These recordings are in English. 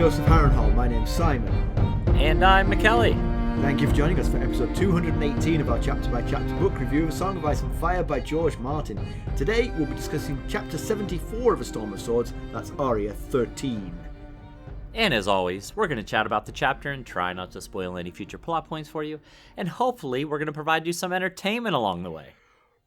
Westeros of Harrenhal. My name's Simon. And I'm Mackelly. Thank you for joining us for episode 218 of our chapter-by-chapter book review of A Song of Ice and Fire by George Martin. Today we'll be discussing chapter 74 of A Storm of Swords, that's Arya 13. And as always, we're going to chat about the chapter and try not to spoil any future plot points for you. And hopefully we're going to provide you some entertainment along the way.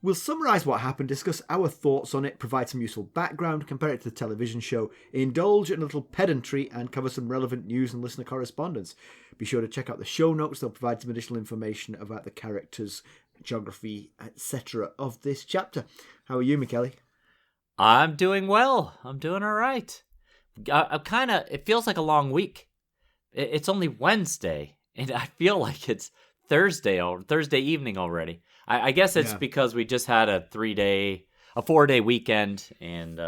We'll summarise what happened, discuss our thoughts on it, provide some useful background, compare it to the television show, indulge in a little pedantry, and cover some relevant news and listener correspondence. Be sure to check out the show notes, they'll provide some additional information about the characters, geography, etc. of this chapter. How are you, Mackelly? I'm doing well. I'm doing all right. It feels like a long week. It's only Wednesday, and I feel like it's Thursday evening already. I guess it's because we just had a 4-day weekend, and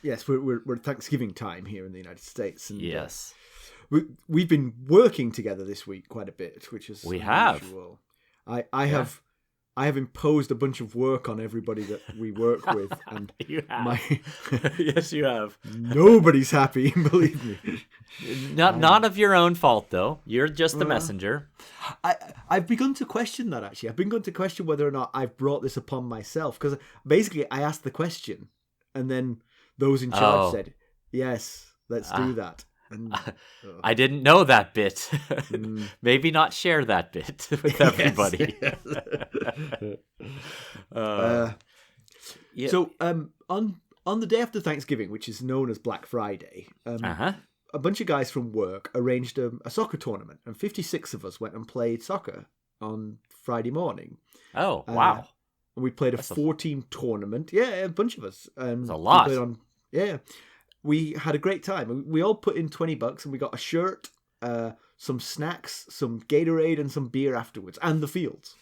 yes, we're Thanksgiving time here in the United States, and yes, we've been working together this week quite a bit, which is unusual. I have imposed a bunch of work on everybody that we work with, and you have. Yes, you have. Nobody's happy, believe me. Not of your own fault, though. You're just the messenger. I've begun to question that, actually. I've begun to question whether or not I've brought this upon myself, because basically I asked the question, and then those in charge said, "Yes, let's do that." And, I didn't know that bit. Maybe not share that bit with everybody. Yes. So on the day after Thanksgiving, which is known as Black Friday, a bunch of guys from work arranged a soccer tournament, and 56 of us went and played soccer on Friday morning. Oh, wow. And we played a 4-team tournament. Yeah, a bunch of us. That's a lot. We had a great time. We all put in $20 and we got a shirt, some snacks, some Gatorade, and some beer afterwards, and the fields.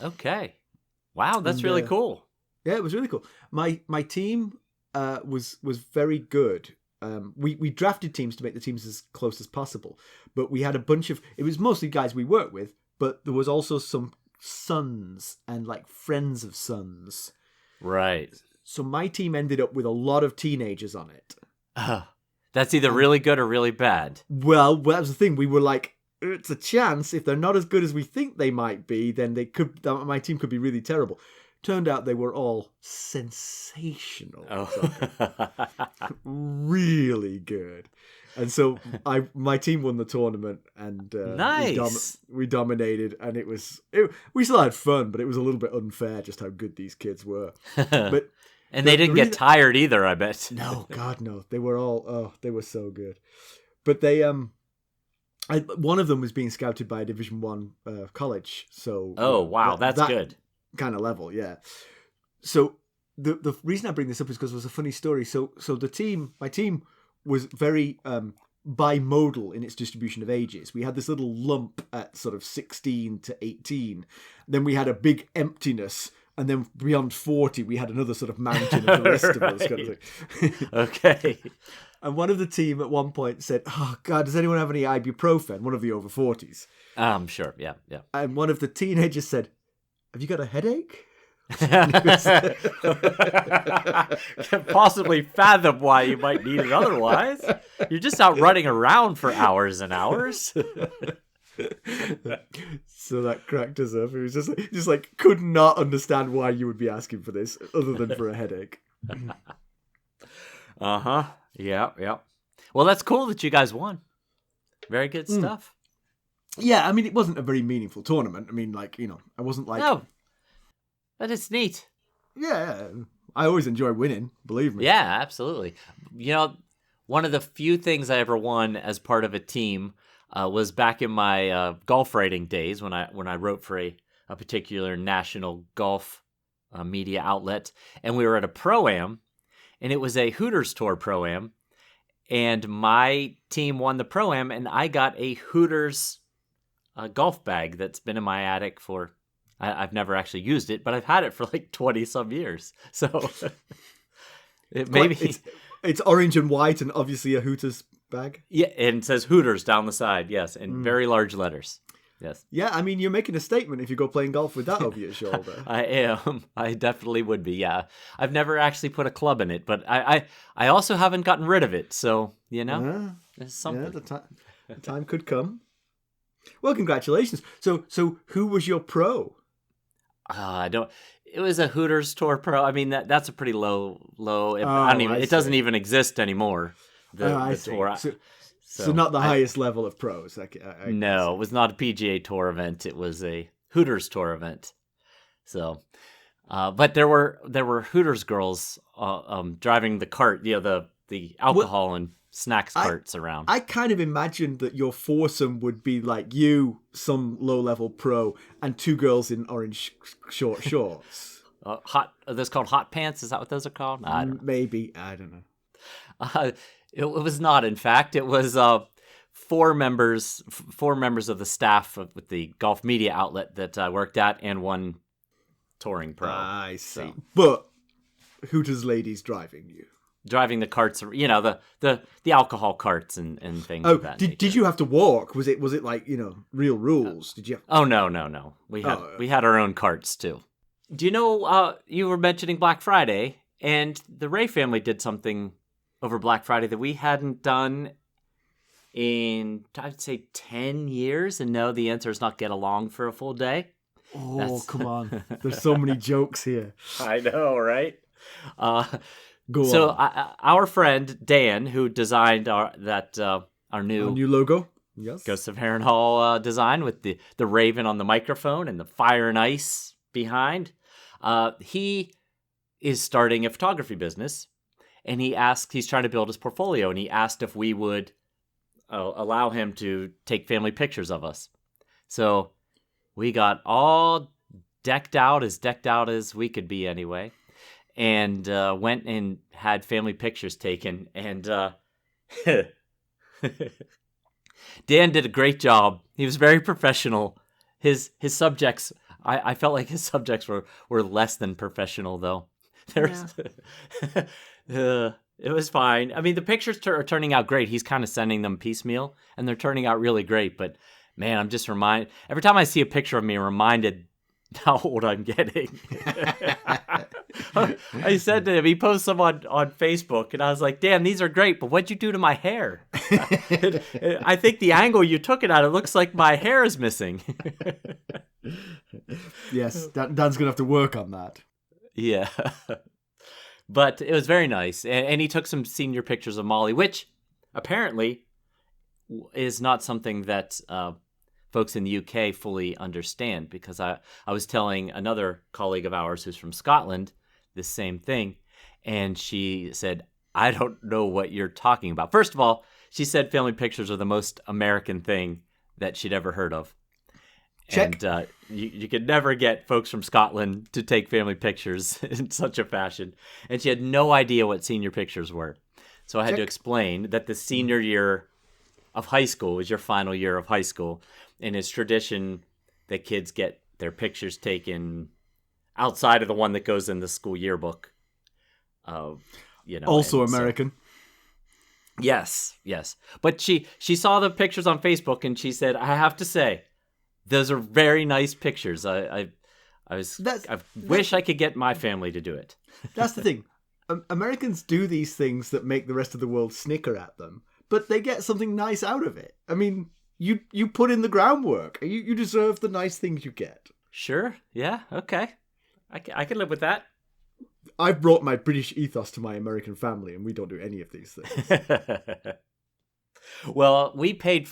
Okay. Wow, that's really cool. Yeah, it was really cool. My team was very good. We drafted teams to make the teams as close as possible, but we had a bunch of, it was mostly guys we worked with, but there was also some sons and like friends of sons. Right. So my team ended up with a lot of teenagers on it. That's either really good or really bad. Well, that was the thing. We were like, it's a chance. If they're not as good as we think they might be, then my team could be really terrible. Turned out they were all sensational. Really good. And so my team won the tournament, and nice. We dominated, and we still had fun, but it was a little bit unfair just how good these kids were. But and they didn't get tired either, I bet. No, God, no. They were all, they were so good. But they, one of them was being scouted by a Division 1 college. So. Oh, wow. That's good. Kind of level, yeah. So the reason I bring this up is because it was a funny story. So my team was very bimodal in its distribution of ages. We had this little lump at sort of 16 to 18. Then we had a big emptiness. And then beyond 40, we had another sort of mountain of the rest of us. Kind of thing. Okay. And one of the team at one point said, "Oh, God, does anyone have any ibuprofen?" One of the over 40s. Sure. Yeah. And one of the teenagers said, "Have you got a headache?" Can possibly fathom why you might need it otherwise. You're just out running around for hours and hours. So that cracked us up. It was just like could not understand why you would be asking for this other than for a headache. Yeah. Well, that's cool that you guys won. Very good stuff. Yeah, I mean, it wasn't a very meaningful tournament. I mean, like, I wasn't like... No, but it's neat. Yeah, I always enjoy winning, believe me. Yeah, absolutely. One of the few things I ever won as part of a team was back in my golf writing days when I wrote for a particular national golf media outlet, and we were at a pro-am, and it was a Hooters Tour pro-am, and my team won the pro-am, and I got a Hooters golf bag that's been in my attic for, I've never actually used it, but I've had it for like 20 some years. So it's orange and white and obviously a Hooters bag. Yeah, and it says Hooters down the side, yes, in very large letters. Yes. Yeah, I mean, you're making a statement if you go playing golf with that over your shoulder. I am. I definitely would be, yeah. I've never actually put a club in it, but I also haven't gotten rid of it, so, you know. There's something. Yeah, the time could come. Well, congratulations. So who was your pro? I don't. It was a Hooters Tour Pro. I mean, that's a pretty low. I don't even. I It doesn't see. even exist anymore. I The see. tour. So not the highest level of pros. No, it was not a PGA Tour event. It was a Hooters Tour event. So, but there were Hooters girls driving the cart. The alcohol and snacks carts around. I kind of imagined that your foursome would be like you, some low-level pro, and two girls in orange short shorts. Are those called hot pants? Is that what those are called? I don't know. Maybe. I don't know. It was not. In fact, it was four members of the staff with the golf media outlet that I worked at, and one touring pro. I see. So. But Hooters ladies driving you. Driving the carts, the alcohol carts and things. Oh, of that did you have to walk? Was it like real rules? Did you? Oh no. We had our own carts too. Do you know? You were mentioning Black Friday, and the Ray family did something over Black Friday that we hadn't done in, I'd say, 10 years. And no, the answer is not get along for a full day. Oh, come on! There's so many jokes here. I know, right? Go on. Our friend Dan, who designed our new logo, yes, Ghosts of Harrenhal design with the raven on the microphone and the fire and ice behind, he is starting a photography business, and he's trying to build his portfolio, and he asked if we would allow him to take family pictures of us. So we got all decked out as we could be anyway. And went and had family pictures taken. And Dan did a great job. He was very professional. His subjects, I felt like his subjects were less than professional, though. It was fine. I mean, the pictures are turning out great. He's kind of sending them piecemeal, and they're turning out really great. But, man, I'm just reminded. Every time I see a picture of me, I'm reminded how old I'm getting. I said to him, he posted some on Facebook, and I was like, damn, these are great, but what'd you do to my hair? I think the angle you took it at, it looks like my hair is missing. Yes, Dan's going to have to work on that. Yeah. But it was very nice. And he took some senior pictures of Molly, which apparently is not something that folks in the UK fully understand, because I was telling another colleague of ours who's from Scotland the same thing, and she said, I don't know what you're talking about. First of all, she said family pictures are the most American thing that she'd ever heard of. Check. And you could never get folks from Scotland to take family pictures in such a fashion. And she had no idea what senior pictures were. So I had to explain that the senior year of high school is your final year of high school. And it's tradition that kids get their pictures taken outside of the one that goes in the school yearbook. Also American. Yes. But she saw the pictures on Facebook, and she said, I have to say, those are very nice pictures. I wish I could get my family to do it. That's the thing. Americans do these things that make the rest of the world snicker at them, but they get something nice out of it. I mean, you put in the groundwork. You deserve the nice things you get. Sure. Yeah. Okay. I can live with that. I've brought my British ethos to my American family, and we don't do any of these things. Well, we paid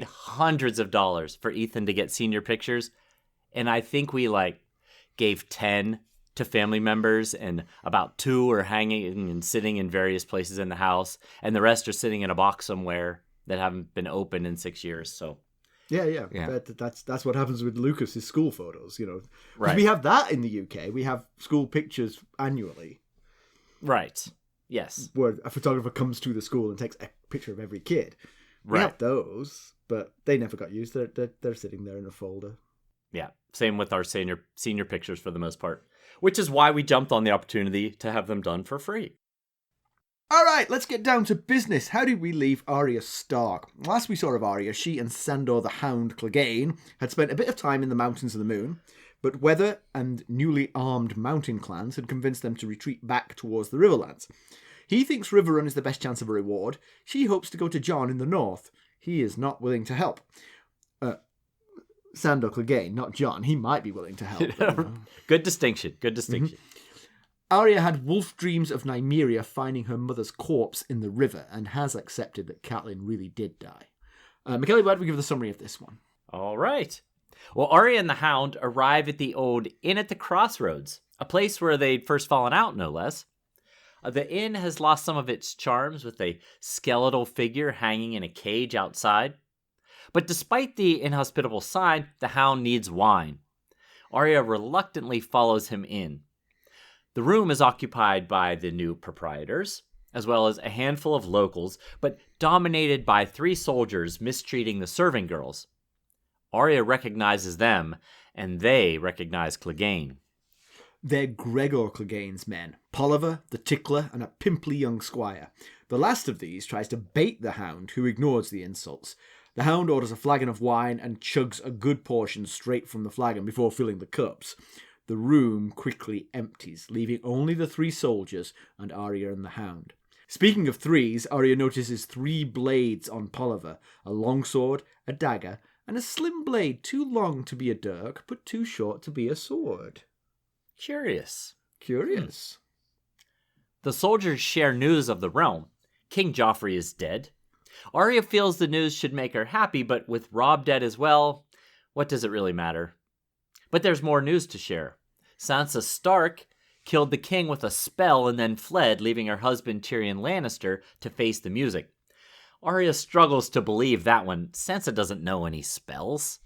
hundreds of dollars for Ethan to get senior pictures, and I think we gave 10 to family members, and about 2 are hanging and sitting in various places in the house, and the rest are sitting in a box somewhere that haven't been opened in 6 years. So yeah. That's what happens with Lucas's school photos, Right. We have that in the UK. We have school pictures annually. Right. Yes. Where a photographer comes to the school and takes a picture of every kid. We Right. have those, but they never got used. They're sitting there in a folder. Yeah. Same with our senior pictures for the most part, which is why we jumped on the opportunity to have them done for free. All right, let's get down to business. How did we leave Arya Stark? Last we saw of Arya, she and Sandor the Hound Clegane had spent a bit of time in the Mountains of the Moon, but weather and newly armed mountain clans had convinced them to retreat back towards the Riverlands. He thinks River Run is the best chance of a reward. She hopes to go to Jon in the north. He is not willing to help. Sandor Clegane, not Jon. He might be willing to help. But, Good distinction. Good distinction. Arya had wolf dreams of Nymeria finding her mother's corpse in the river and has accepted that Catelyn really did die. Mackelly, why don't we give the summary of this one? All right. Well, Arya and the Hound arrive at the old Inn at the Crossroads, a place where they'd first fallen out, no less. The inn has lost some of its charms with a skeletal figure hanging in a cage outside. But despite the inhospitable sign, the Hound needs wine. Arya reluctantly follows him in. The room is occupied by the new proprietors, as well as a handful of locals, but dominated by 3 soldiers mistreating the serving girls. Arya recognizes them, and they recognize Clegane. They're Gregor Clegane's men, Polliver, the Tickler, and a pimply young squire. The last of these tries to bait the Hound, who ignores the insults. The Hound orders a flagon of wine and chugs a good portion straight from the flagon before filling the cups. The room quickly empties, leaving only the 3 soldiers and Arya and the Hound. Speaking of threes, Arya notices 3 blades on Polliver, a longsword, a dagger, and a slim blade too long to be a dirk, but too short to be a sword. Curious. The soldiers share news of the realm. King Joffrey is dead. Arya feels the news should make her happy, but with Robb dead as well, what does it really matter? But there's more news to share. Sansa Stark killed the king with a spell and then fled, leaving her husband Tyrion Lannister to face the music. Arya struggles to believe that one. Sansa doesn't know any spells.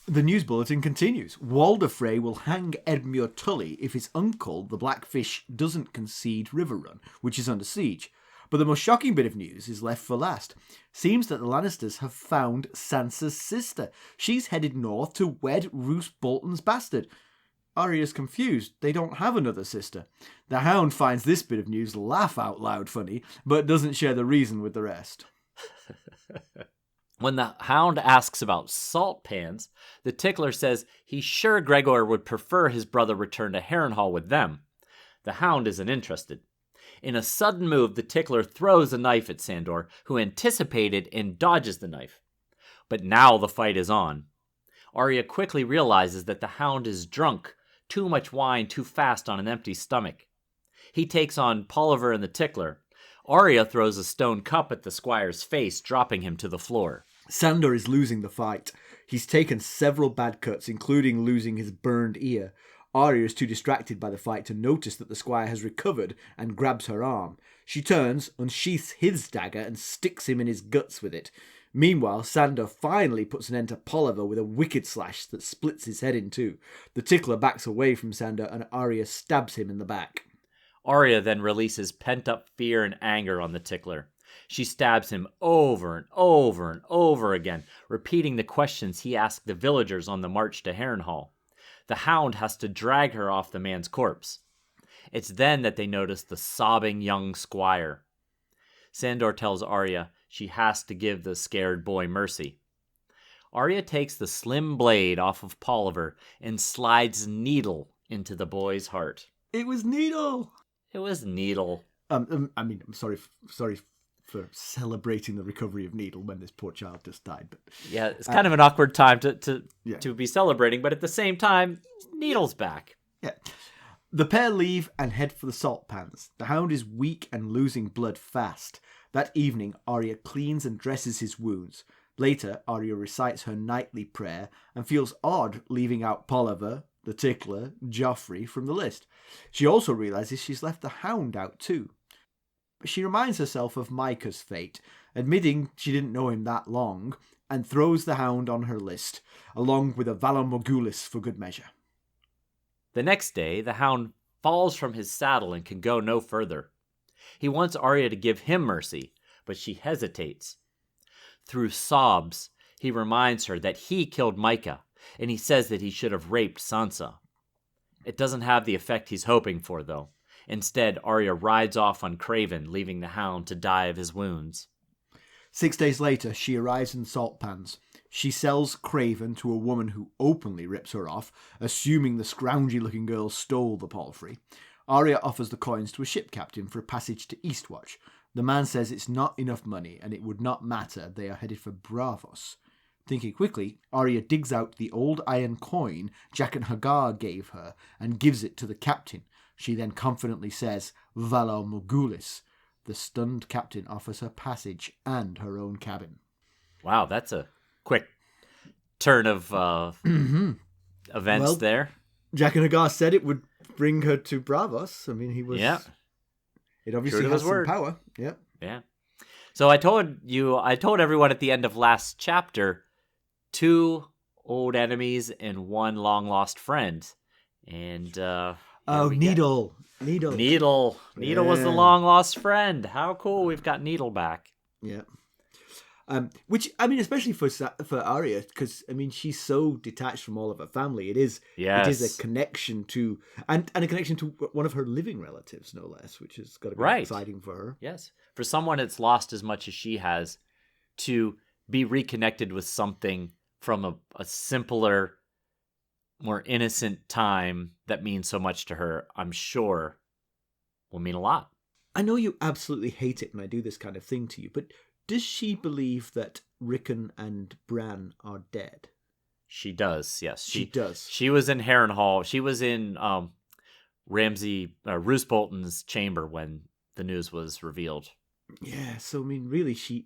The news bulletin continues. Walder Frey will hang Edmure Tully if his uncle, the Blackfish, doesn't concede River Run, which is under siege. But the most shocking bit of news is left for last. Seems that the Lannisters have found Sansa's sister. She's headed north to wed Roose Bolton's bastard. Arya's confused. They don't have another sister. The Hound finds this bit of news laugh out loud funny, but doesn't share the reason with the rest. When the Hound asks about salt pans, the Tickler says he's sure Gregor would prefer his brother return to Harrenhal with them. The Hound isn't interested. In a sudden move, the Tickler throws a knife at Sandor, who anticipated and dodges the knife. But now the fight is on. Arya quickly realizes that the Hound is drunk, too much wine too fast on an empty stomach. He takes on Polliver and the Tickler. Arya throws a stone cup at the squire's face, dropping him to the floor. Sandor is losing the fight. He's taken several bad cuts, including losing his burned ear. Arya is too distracted by the fight to notice that the squire has recovered and grabs her arm. She turns, unsheaths his dagger and sticks him in his guts with it. Meanwhile, Sandor finally puts an end to Polliver with a wicked slash that splits his head in 2. The Tickler backs away from Sandor and Arya stabs him in the back. Arya then releases pent-up fear and anger on the Tickler. She stabs him over and over and over again, repeating the questions he asked the villagers on the march to Harrenhal. The Hound has to drag her off the man's corpse. It's then that they notice the sobbing young squire. Sandor tells Arya she has to give the scared boy mercy. Arya takes the slim blade off of Polliver and slides Needle into the boy's heart. It was Needle! It was Needle. I'm sorry for celebrating the recovery of Needle when this poor child just died. But yeah, it's kind of an awkward time to be celebrating, but at the same time, Needle's back. Yeah. The pair leave and head for the salt pans. The Hound is weak and losing blood fast. That evening, Arya cleans and dresses his wounds. Later, Arya recites her nightly prayer and feels odd leaving out Polliver, the Tickler, Joffrey from the list. She also realises she's left the Hound out too. But she reminds herself of Micah's fate, admitting she didn't know him that long, and throws the Hound on her list, along with a Valar Morghulis for good measure. The next day, the Hound falls from his saddle and can go no further. He wants Arya to give him mercy, but she hesitates. Through sobs, he reminds her that he killed Micah, and he says that he should have raped Sansa. It doesn't have the effect he's hoping for, though. Instead, Arya rides off on Craven, leaving the Hound to die of his wounds. 6 days later, she arrives in Salt Pans. She sells Craven to a woman who openly rips her off, assuming the scroungy-looking girl stole the palfrey. Arya offers the coins to a ship captain for a passage to Eastwatch. The man says it's not enough money and it would not matter. They are headed for Bravos. Thinking quickly, Arya digs out the old iron coin Jack and Hagar gave her and gives it to the captain. She then confidently says, Valar Morgulis. The stunned captain offers her passage and her own cabin. Wow, that's a quick turn of events there. Jack and Hagar said it would bring her to Bravos. I mean, he was... Yeah. It obviously has some power. Yeah. Yeah. So I told everyone at the end of last chapter, 2 old enemies and 1 long-lost friend. And... Needle. Needle was the long-lost friend. How cool. We've got Needle back. Yeah. Which, I mean, especially for Arya, because, I mean, she's so detached from all of her family. It is a connection to, and a connection to one of her living relatives, no less, which has got to be exciting for her. Yes. For someone that's lost as much as she has, to be reconnected with something from a simpler, more innocent time that means so much to her, I'm sure will mean a lot. I know you absolutely hate it when I do this kind of thing to you, but does she believe that Rickon and Bran are dead? She does, yes. She does. She was in Harrenhal. She was in Roose Bolton's chamber when the news was revealed. Yeah, so I mean, really, she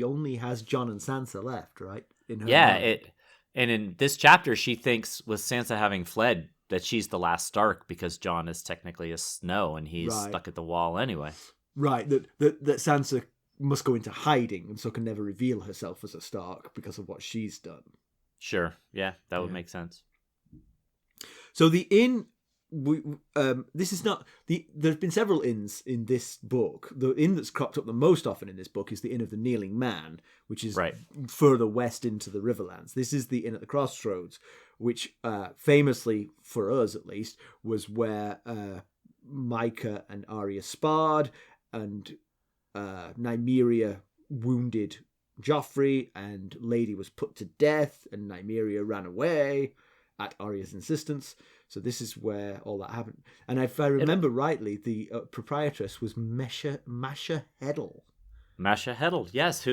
only has Jon and Sansa left, right? In her mind. And in this chapter, she thinks, with Sansa having fled, that she's the last Stark because Jon is technically a Snow and he's stuck at the wall anyway. Right, that Sansa must go into hiding and so can never reveal herself as a Stark because of what she's done. Sure, yeah, that would make sense. So the inn, this is not there's been several inns in this book. The inn that's cropped up the most often in this book is the Inn of the Kneeling Man, which is further west into the Riverlands. This is the inn at the Crossroads, which famously, for us at least, was where Micah and Arya sparred, and Nymeria wounded Joffrey, and Lady was put to death, and Nymeria ran away at Arya's insistence. So this is where all that happened. And if I remember rightly, the proprietress was Masha Heddle. Masha Heddle, yes.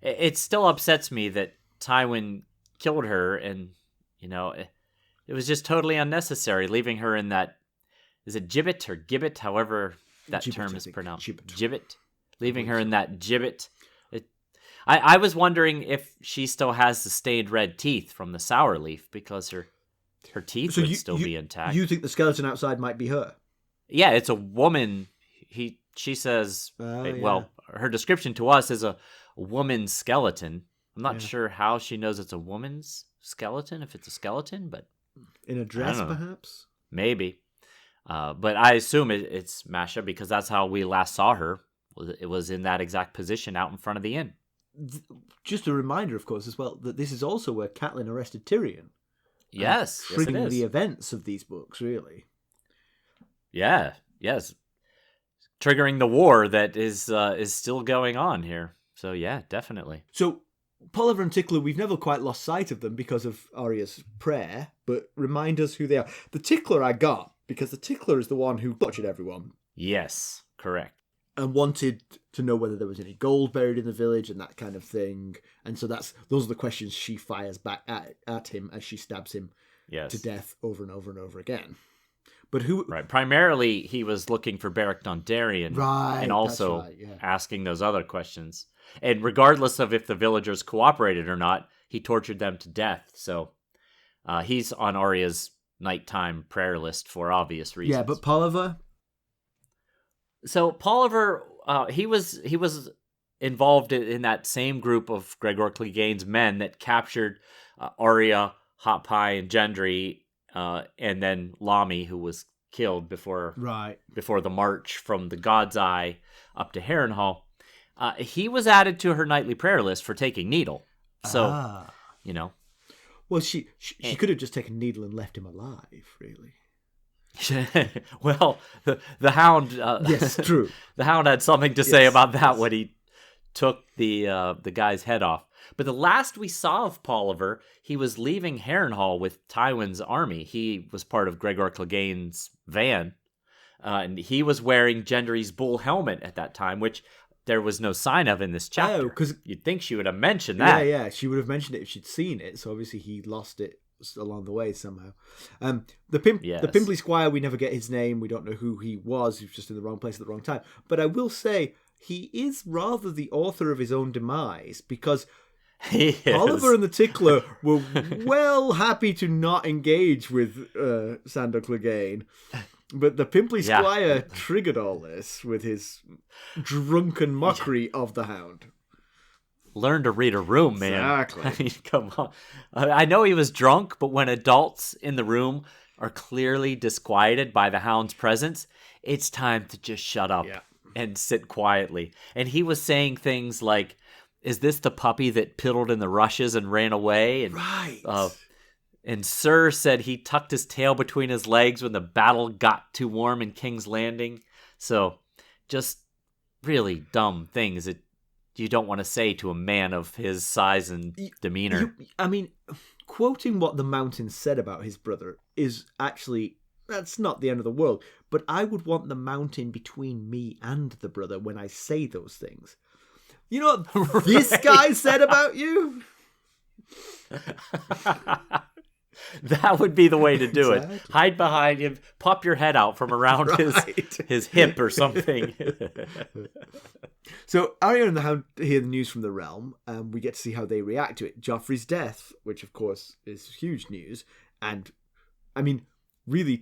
It still upsets me that Tywin killed her, and it was just totally unnecessary, leaving her in that. Is it gibbet or gibbet? However that term is pronounced. Gibbet. Leaving her in that gibbet. I was wondering if she still has the stained red teeth from the sour leaf, because her teeth would still be intact. You think the skeleton outside might be her? Yeah, it's a woman. She says, well, her description to us is a woman's skeleton. I'm not sure how she knows it's a woman's skeleton, if it's a skeleton, but... In a dress, perhaps? Maybe. But I assume it's Masha, because that's how we last saw her. It was in that exact position out in front of the inn. Just a reminder, of course, as well, that this is also where Catelyn arrested Tyrion. Yes, triggering the events of these books, really. Yeah, yes. Triggering the war that is still going on here. So yeah, definitely. So Polliver and Tickler, we've never quite lost sight of them because of Arya's prayer, but remind us who they are. The Tickler I got, because the Tickler is the one who butchered everyone. Yes, correct. And wanted to know whether there was any gold buried in the village and that kind of thing. And so those are the questions she fires back at him as she stabs him to death over and over and over again. But who? Right. Primarily, he was looking for Beric Dondarrion, and also asking those other questions. And regardless of if the villagers cooperated or not, he tortured them to death. So he's on Arya's nighttime prayer list for obvious reasons. Yeah, but Polliver. So Polliver, he was involved in that same group of Gregor Clegane's men that captured Arya, Hot Pie, and Gendry, and then Lamy, who was killed before the march from the God's Eye up to Harrenhal. He was added to her nightly prayer list for taking Needle. So, Well, she could have just taken Needle and left him alive, really. Well, the Hound. Yes, true. The Hound had something to say about that when he took the guy's head off. But the last we saw of Polliver, he was leaving Harrenhal with Tywin's army. He was part of Gregor Clegane's van, and he was wearing Gendry's bull helmet at that time, which there was no sign of in this chapter. Oh, because you'd think she would have mentioned that. Yeah, she would have mentioned it if she'd seen it. So obviously he lost it along the way somehow. The pimply squire, we never get his name. We don't know who he was. He was just in the wrong place at the wrong time. But I will say he is rather the author of his own demise, because Polliver and the Tickler were well happy to not engage with Sandor Clegane. But the pimply squire triggered all this with his drunken mockery of the Hound. Learn to read a room, man. Exactly. I mean, come on. I know he was drunk, but when adults in the room are clearly disquieted by the Hound's presence, it's time to just shut up and sit quietly. And he was saying things like, "Is this the puppy that piddled in the rushes and ran away?" And, right. And Sir said he tucked his tail between his legs when the battle got too warm in King's Landing. So, just really dumb things that you don't want to say to a man of his size and demeanor. I mean, quoting what the Mountain said about his brother is actually, that's not the end of the world. But I would want the Mountain between me and the brother when I say those things. You know what this guy said about you? That would be the way to do it. Hide behind him, pop your head out from around his hip or something. So Arya and the Hound hear the news from the realm, and we get to see how they react to it. Joffrey's death, which of course is huge news, and I mean, really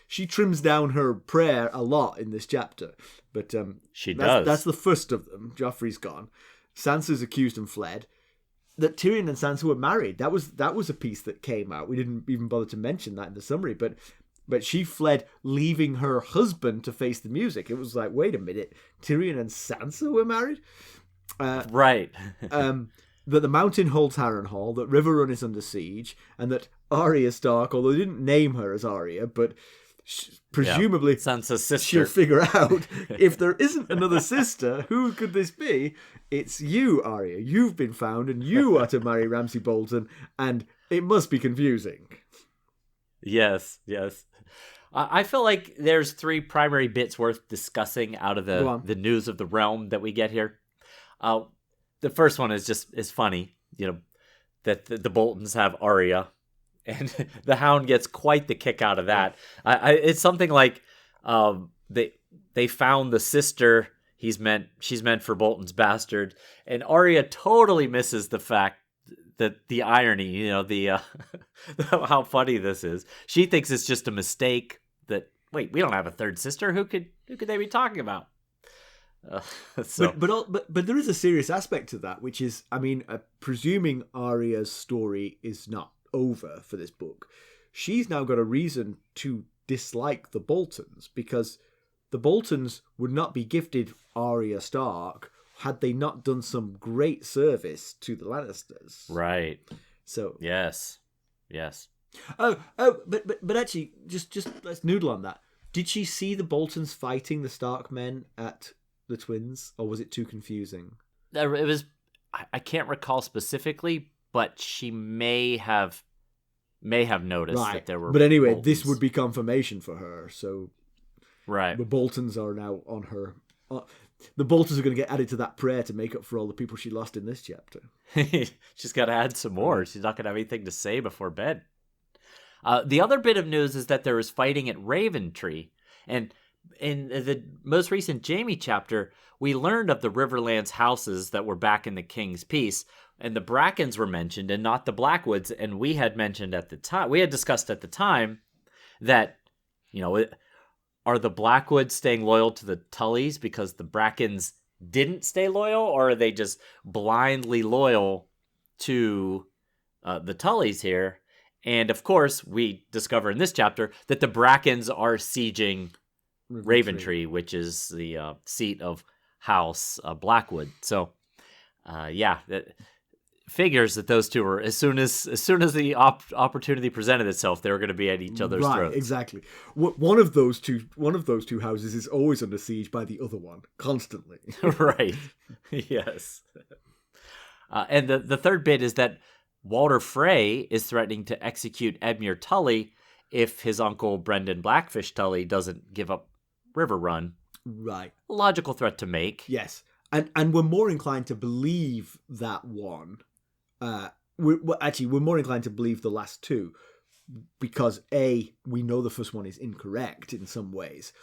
she trims down her prayer a lot in this chapter. But she does. That's the first of them. Joffrey's gone. Sansa's accused and fled. That Tyrion and Sansa were married. That was a piece that came out. We didn't even bother to mention that in the summary, but she fled, leaving her husband to face the music. It was like, wait a minute, Tyrion and Sansa were married? Right. That the Mountain holds Harrenhal, that Riverrun is under siege, and that Arya Stark, although they didn't name her as Arya, but presumably Sansa's sister, she'll figure out if there isn't another sister, who could this be? It's you, Arya. You've been found, and you are to marry Ramsay Bolton, and it must be confusing. Yes. I feel like there's three primary bits worth discussing out of the news of the realm that we get here. The first one is funny, that the Boltons have Arya, and the Hound gets quite the kick out of that. It's something like they found the sister she's meant for Bolton's bastard, and Arya totally misses the fact that the irony, how funny this is. She thinks it's just a mistake. That wait, we don't have a third sister. Who could they be talking about? But there is a serious aspect to that, which is, I mean, presuming Arya's story is not over for this book, she's now got a reason to dislike the Boltons, because the Boltons would not be gifted Arya Stark had they not done some great service to the Lannisters. Right. So yes. But actually, just let's noodle on that. Did she see the Boltons fighting the Stark men at the Twins, or was it too confusing? It was. I can't recall specifically, but she may have noticed that there were. But anyway, Boltons. This would be confirmation for her. So, right, the Boltons are now on her. The Boltons are going to get added to that prayer to make up for all the people she lost in this chapter. She's got to add some more. She's not going to have anything to say before bed. The other bit of news is that there was fighting at Raventree, and in the most recent Jaime chapter, we learned of the Riverlands houses that were back in the King's Peace, and the Brackens were mentioned and not the Blackwoods. And we had mentioned at the time, we had discussed at the time that, are the Blackwoods staying loyal to the Tullys because the Brackens didn't stay loyal, or are they just blindly loyal to the Tullys here? And of course, we discover in this chapter that the Brackens are sieging Raventree, which is the seat of House Blackwood. So, that figures that those two were, as soon as the opportunity presented itself, they were going to be at each other's throats. Exactly. One of those two houses is always under siege by the other one, constantly. Right. Yes. And the third bit is that Walder Frey is threatening to execute Edmure Tully if his uncle Brendan Blackfish Tully doesn't give up River Run. Right. A logical threat to make. Yes. And we're more inclined to believe that one. We're more inclined to believe the last two because A, we know the first one is incorrect in some ways.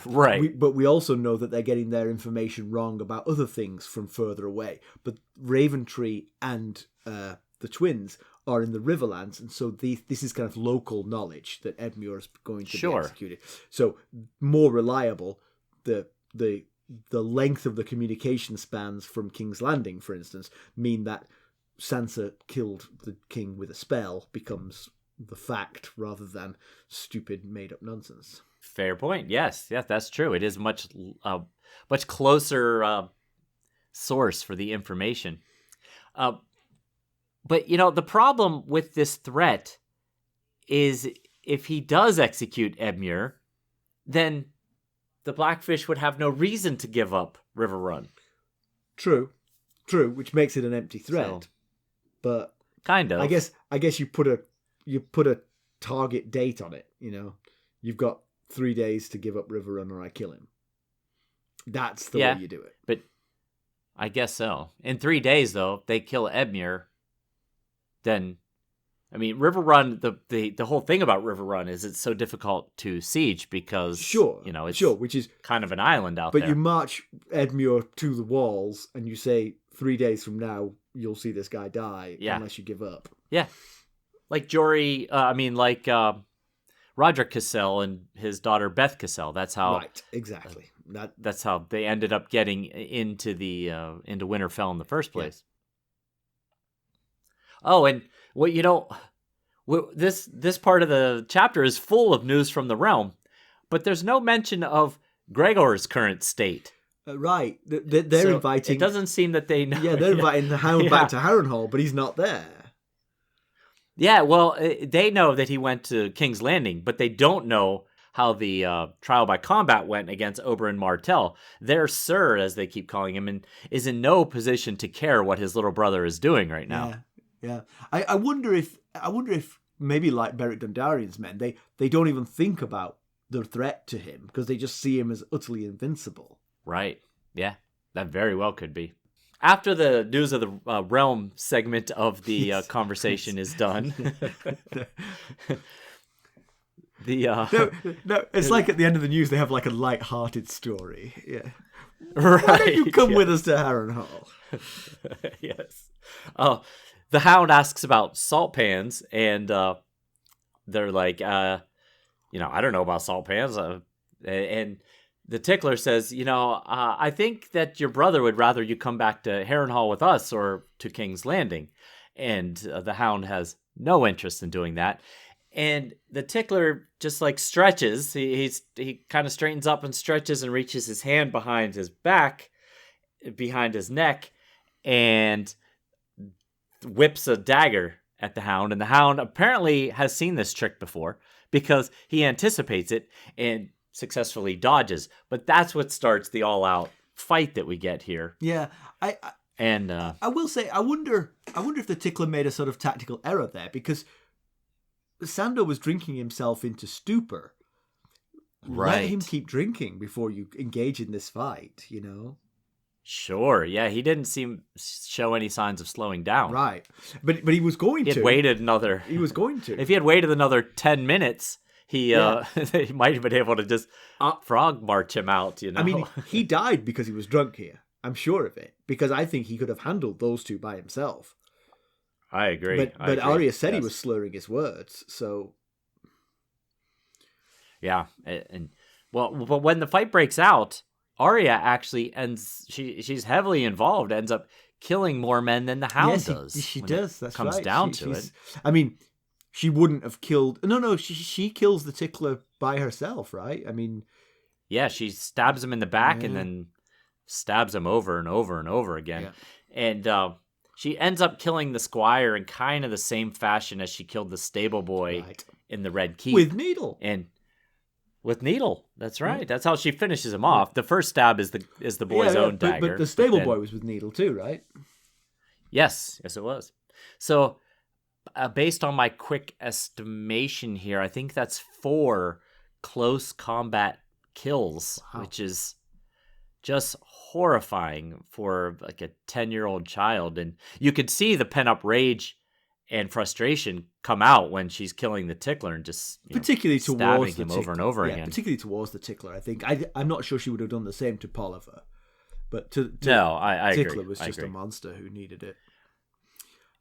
Right. But we also know that they're getting their information wrong about other things from further away. But Raventree and the twins are in the Riverlands, and so this is kind of local knowledge that Edmure is going to be executed. So more reliable. The length of the communication spans from King's Landing, for instance, mean that Sansa killed the king with a spell becomes the fact rather than stupid made-up nonsense. Fair point. Yes, that's true. It is much closer source for the information. But, the problem with this threat is if he does execute Edmure, then the Blackfish would have no reason to give up River Run. True, which makes it an empty threat. So, but kind of. I guess you put a target date on it, You've got 3 days to give up River Run or I kill him. That's the way you do it. But I guess so. In 3 days, though, if they kill Edmure, then, River Run, the whole thing about River Run is it's so difficult to siege because, it's which is kind of an island out there. But you march Edmure to the walls and you say 3 days from now, you'll see this guy die unless you give up. Yeah. Like Roderick Cassell and his daughter Beth Cassell. That's how. Right, exactly. That's how they ended up getting into Winterfell in the first place. Yeah. Oh, and this part of the chapter is full of news from the realm, but there's no mention of Gregor's current state. Right, they're inviting. It doesn't seem that they know. Yeah, they're inviting the Hound back to Harrenhal, but he's not there. Yeah, well, they know that he went to King's Landing, but they don't know how the trial by combat went against Oberyn Martell. Their Sir, as they keep calling him, is in no position to care what his little brother is doing right now. Yeah. I wonder if maybe like Beric Dondarrion's men, they don't even think about the threat to him because they just see him as utterly invincible. Right. Yeah, that very well could be. After the news of the realm segment of the conversation is done, no, it's like at the end of the news they have like a light-hearted story. Yeah, right. Why don't you come with us to Harrenhal? Yes. The Hound asks about salt pans, and they're like, I don't know about salt pans, and the Tickler says, I think that your brother would rather you come back to Harrenhal with us or to King's Landing. And the Hound has no interest in doing that. And the Tickler just stretches. He kind of straightens up and stretches and reaches his hand behind his back, behind his neck, and whips a dagger at the Hound. And the Hound apparently has seen this trick before because he anticipates it and successfully dodges, but that's what starts the all-out fight that we get here. Yeah, I will say, I wonder if the Tickler made a sort of tactical error there because Sandor was drinking himself into stupor. Right. Let him keep drinking before you engage in this fight. Sure. Yeah, he didn't show any signs of slowing down. Right, but he was going to. He waited another. He was going to. If he had waited another 10 minutes. He might have been able to just frog march him out, he died because he was drunk here. I'm sure of it. Because I think he could have handled those two by himself. I agree. But Arya said he was slurring his words, so... Yeah. But when the fight breaks out, Arya actually she's heavily involved, ends up killing more men than the Hound does. She does, that's right. Comes down to it. She wouldn't have killed... No, she kills the Tickler by herself, right? Yeah, she stabs him in the back and then stabs him over and over and over again. Yeah. And she ends up killing the squire in kind of the same fashion as she killed the stable boy in the Red Keep. With Needle. And with Needle, that's right. That's how she finishes him off. The first stab is the boy's own dagger. But the stable boy was with Needle too, right? Yes, it was. So... based on my quick estimation here, I think that's 4 close combat kills, Wow. which is just horrifying for like a 10-year-old child. And you could see the pent-up rage and frustration come out when she's killing the Tickler and just particularly stabbing towards him the over and over yeah, again. particularly towards the Tickler. I think I'm not sure she would have done the same to Polliver, but to No, I Tickler agree. was I just agree. a monster who needed it.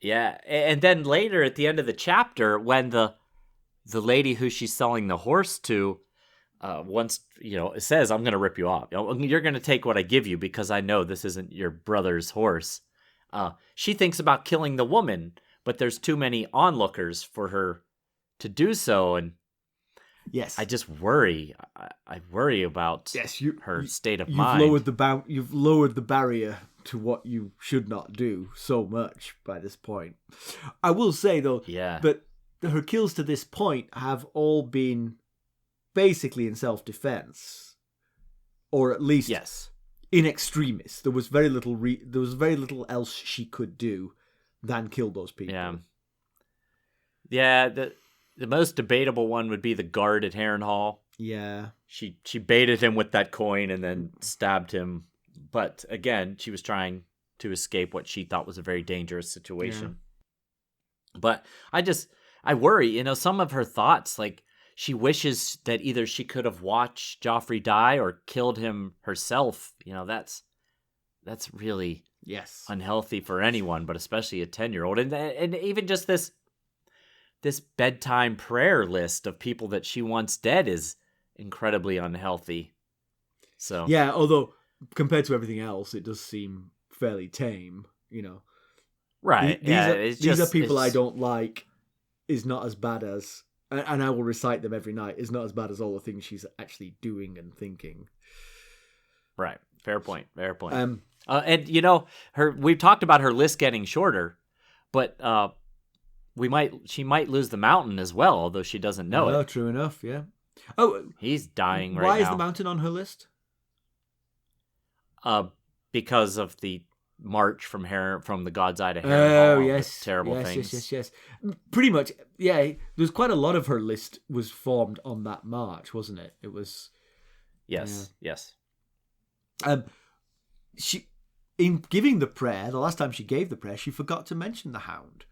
Yeah, and then later at the end of the chapter, when the lady who she's selling the horse to once says, "I'm going to rip you off. You're going to take what I give you because I know this isn't your brother's horse." She thinks about killing the woman, but there's too many onlookers for her to do so, and Yes, I just worry. I worry about her state of mind. You've lowered the barrier to what you should not do so much by this point. I will say though, that her kills to this point have all been basically in self-defense, or at least in extremis. There was very little else she could do than kill those people. Yeah. The most debatable one would be the guard at Harrenhal. Yeah. She baited him with that coin and then stabbed him. But again, she was trying to escape what she thought was a very dangerous situation. Yeah. But I worry, some of her thoughts, like she wishes that either she could have watched Joffrey die or killed him herself. That's really unhealthy for anyone, but especially a 10-year-old. And even just this bedtime prayer list of people that she wants dead is incredibly unhealthy. So yeah, although compared to everything else, it does seem fairly tame. Right? These are people I don't like. Is not as bad as, and I will recite them every night. Is not as bad as all the things she's actually doing and thinking. Right. Fair point. And we've talked about her list getting shorter, but she might lose the mountain as well, although she doesn't know it. Oh, true enough, yeah. Oh, he's dying right now. Why is the mountain on her list? Because of the march from the God's Eye to Harrenhal. Oh, yes. Terrible things. Yes. Pretty much, yeah. There's quite a lot of her list was formed on that march, wasn't it? It was... Yes. She, in giving the prayer, the last time she gave the prayer, she forgot to mention the Hound.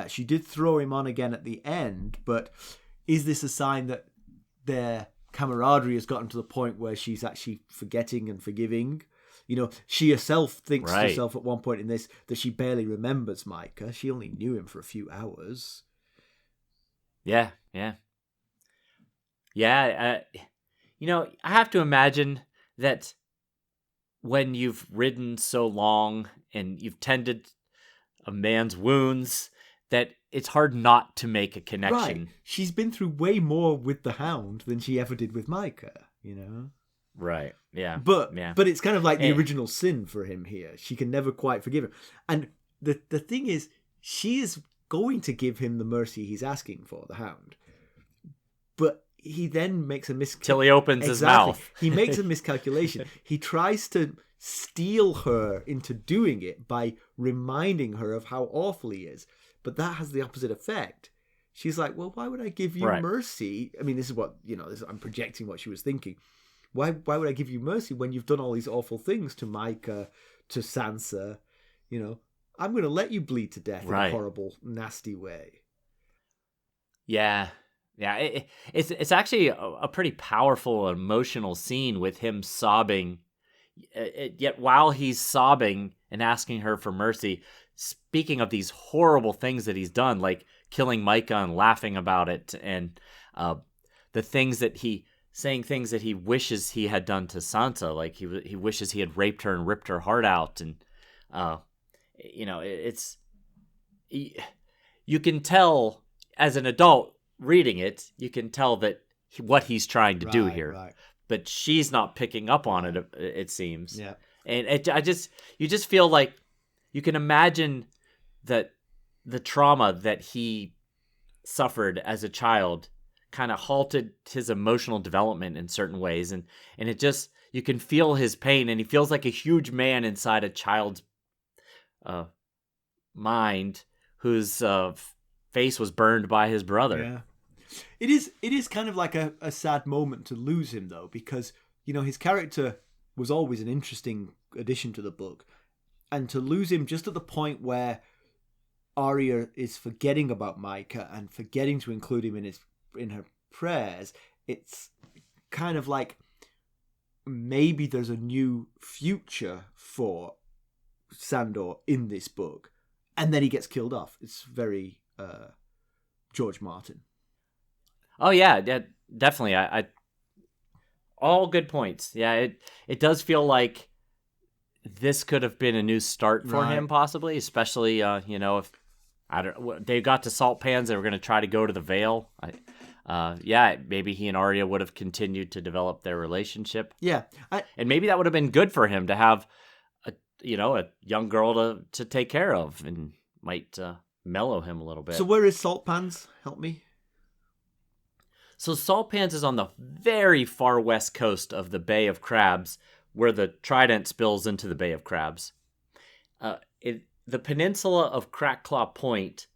She did throw him on again at the end, but is this a sign that their camaraderie has gotten to the point where she's actually forgetting and forgiving? She herself thinks to herself at one point in this that she barely remembers Micah. She only knew him for a few hours. Yeah. I have to imagine that when you've ridden so long and you've tended a man's wounds, that it's hard not to make a connection. Right. She's been through way more with the Hound than she ever did with Micah, Right, yeah. But it's kind of like the original sin for him here. She can never quite forgive him. And the thing is, she is going to give him the mercy he's asking for, the Hound. But he then makes a till he opens his mouth. He makes a miscalculation. He tries to steal her into doing it by reminding her of how awful he is. But that has the opposite effect. She's like, well, why would I give you mercy? I mean, this is what, I'm projecting what she was thinking. Why would I give you mercy when you've done all these awful things to Micah, to Sansa? I'm going to let you bleed to death in a horrible, nasty way. Yeah. It's actually a pretty powerful, emotional scene with him sobbing. Yet while he's sobbing and asking her for mercy, speaking of these horrible things that he's done, like killing Micah and laughing about it, and the things that saying things that he wishes he had done to Sansa, like he wishes he had raped her and ripped her heart out, and it's you can tell as an adult reading it, you can tell that what he's trying to do here, but she's not picking up on it. It seems, and you just feel like you can imagine that the trauma that he suffered as a child kind of halted his emotional development in certain ways, and it just, you can feel his pain, and he feels like a huge man inside a child's mind whose face was burned by his brother. Yeah. It is kind of like a sad moment to lose him, though, because his character was always an interesting addition to the book. And to lose him just at the point where Arya is forgetting about Micah and forgetting to include him in her prayers, it's kind of like maybe there's a new future for Sandor in this book, and then he gets killed off. It's very George Martin. Oh yeah, definitely. I all good points. Yeah, it does feel like this could have been a new start for him, possibly, especially if they got to Salt Pans, they were going to try to go to the Vale. Maybe he and Arya would have continued to develop their relationship. Yeah, and maybe that would have been good for him to have a young girl to take care of, and might mellow him a little bit. So where is Salt Pans? Help me. So Salt Pans is on the very far west coast of the Bay of Crabs, where the Trident spills into the Bay of Crabs. The peninsula of Crackclaw Point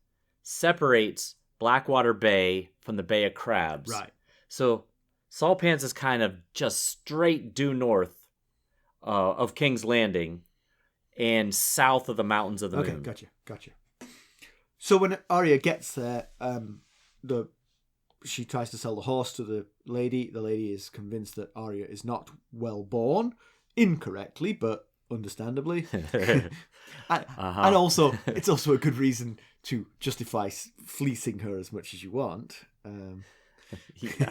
separates Blackwater Bay from the Bay of Crabs. Right. So Salt Pans is kind of just straight due north of King's Landing and south of the Mountains of the Moon. Okay, gotcha. So when Arya gets there, she tries to sell the horse to the lady. The lady is convinced that Arya is not well born, incorrectly, but understandably. And also, it's also a good reason to justify fleecing her as much as you want. Yeah.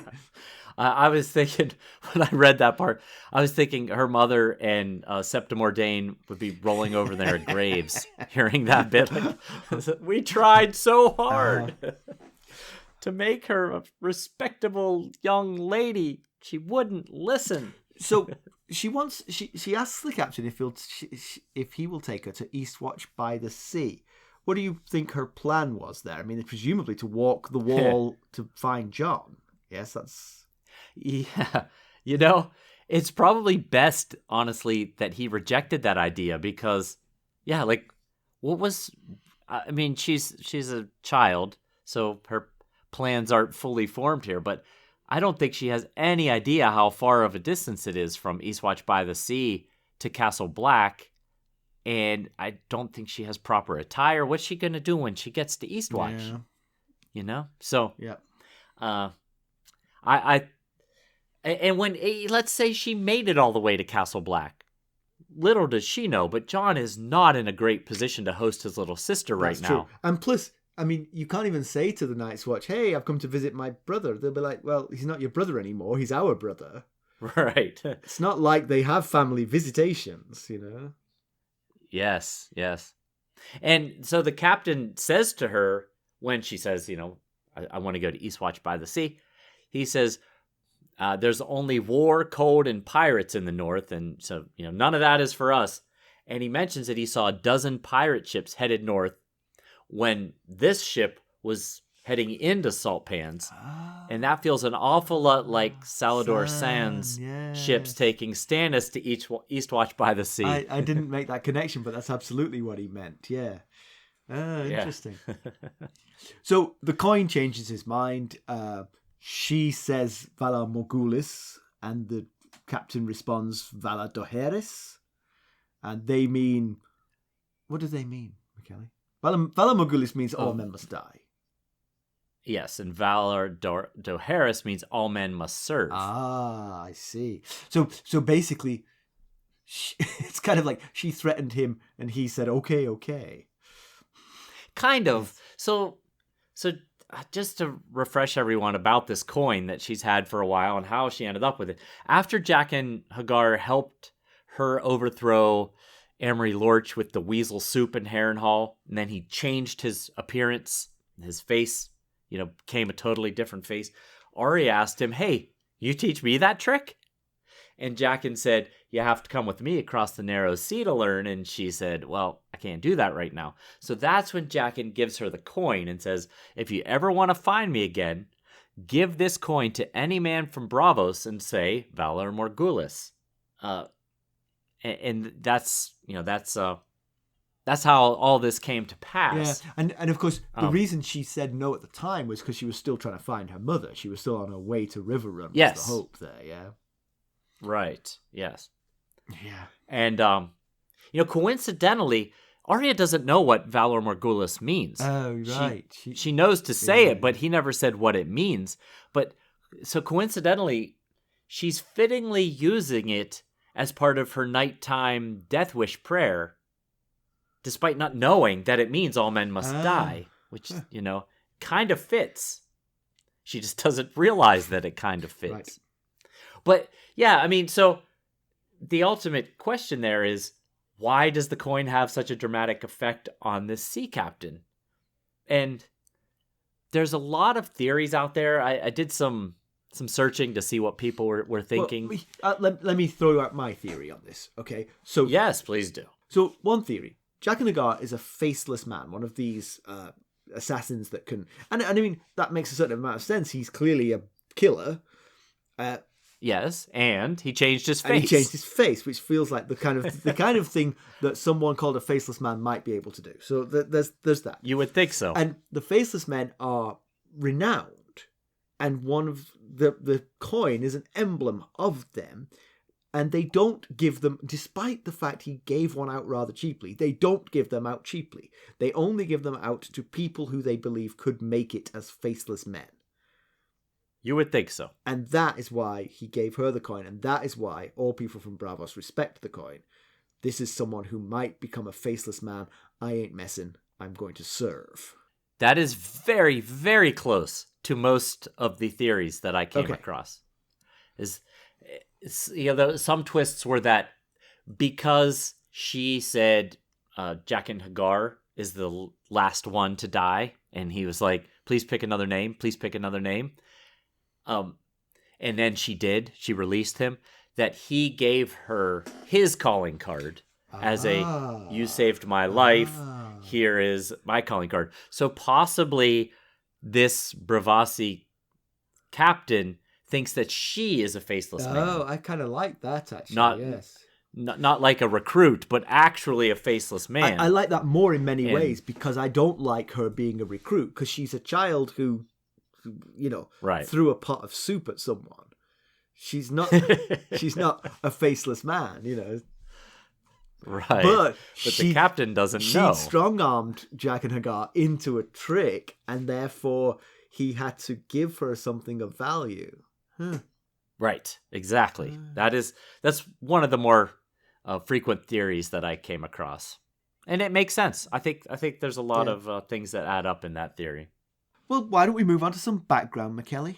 I was thinking, when I read that part, I was thinking her mother and Septim Ordain would be rolling over their graves hearing that bit. Like, we tried so hard to make her a respectable young lady. She wouldn't listen. So she asks the captain if he will take her to Eastwatch by the Sea. What do you think her plan was there? I mean, presumably to walk the wall to find Jon. Yes, that's... Yeah. It's probably best, honestly, that he rejected that idea because, what was... I mean, she's a child, so her plans aren't fully formed here, but I don't think she has any idea how far of a distance it is from Eastwatch by the Sea to Castle Black. And I don't think she has proper attire. What's she going to do when she gets to Eastwatch? Yeah. So, yeah. And when, let's say she made it all the way to Castle Black, little does she know, but Jon is not in a great position to host his little sister right now. True. And plus, I mean, you can't even say to the Night's Watch, hey, I've come to visit my brother. They'll be like, well, he's not your brother anymore. He's our brother. Right. It's not like they have family visitations, Yes. And so the captain says to her, when she says, I want to go to Eastwatch by the Sea, he says, there's only war, cold, and pirates in the north, and so, none of that is for us. And he mentions that he saw a dozen pirate ships headed north when this ship was heading into Salt Pans. And that feels an awful lot like Salador Sands' ships taking Stannis to Eastwatch by the Sea. I didn't make that connection, but that's absolutely what he meant. Yeah. Interesting. So the coin changes his mind. She says Valar Morghulis, and the captain responds Valar Dohaeris. And they mean... What do they mean, Mackelly? Valar Morghulis means all men must die. Yes, and Valar Dohaeris means all men must serve. Ah, I see. So basically, it's kind of like she threatened him, and he said, okay. Kind of. So just to refresh everyone about this coin that she's had for a while and how she ended up with it. After Jaqen H'ghar helped her overthrow Amory Lorch with the weasel soup in Harrenhal, and then he changed his appearance, his face, became a totally different face. Arya asked him, hey, you teach me that trick? And Jaqen said, you have to come with me across the narrow sea to learn. And she said, well, I can't do that right now. So that's when Jaqen gives her the coin and says, if you ever want to find me again, give this coin to any man from Braavos and say, Valar Morghulis. And that's how all this came to pass. Yeah, and of course, the reason she said no at the time was because she was still trying to find her mother. She was still on her way to Riverrun. Yes. Was the hope there, yeah. Right. Yes. Yeah. And, coincidentally, Arya doesn't know what Valor Morghulis means. Oh, right. She knows to say it, but he never said what it means. But so coincidentally, she's fittingly using it as part of her nighttime death wish prayer, despite not knowing that it means all men must die, which, kind of fits. She just doesn't realize that it kind of fits. Right. But, yeah, I mean, so the ultimate question there is, why does the coin have such a dramatic effect on this sea captain? And there's a lot of theories out there. I did some searching to see what people were thinking. Well, let me throw out my theory on this, okay? So yes, please do. So one theory, Jaqen H'ghar is a faceless man, one of these assassins that can... And I mean, that makes a certain amount of sense. He's clearly a killer. Yes, and he changed his face. And he changed his face, which feels like the kind of thing that someone called a faceless man might be able to do. So there's that. You would think so. And the faceless men are renowned, and one of the coin is an emblem of them. And they don't give them, despite the fact he gave one out rather cheaply, they don't give them out cheaply. They only give them out to people who they believe could make it as faceless men. You would think so. And that is why he gave her the coin, and that is why all people from Braavos respect the coin. This is someone who might become a faceless man. I ain't messing. I'm going to serve. That is very, very close to most of the theories that I came across. Some twists were that because she said Jaqen H'ghar is the last one to die, and he was like, please pick another name, please pick another name. And then she did. She released him. That he gave her his calling card as you saved my life. Here is my calling card. So possibly this Bravasi captain thinks that she is a faceless man. Oh, I kind of like that, actually. Not like a recruit, but actually a faceless man. I like that more in many ways, because I don't like her being a recruit, because she's a child who threw a pot of soup at someone. She's not a faceless man, Right. But the captain doesn't know. She strong-armed Jaqen H'ghar into a trick, and therefore he had to give her something of value. Right, exactly. That's one of the more frequent theories that I came across. And it makes sense. I think there's a lot of things that add up in that theory. Well, why don't we move on to some background, Mackelly?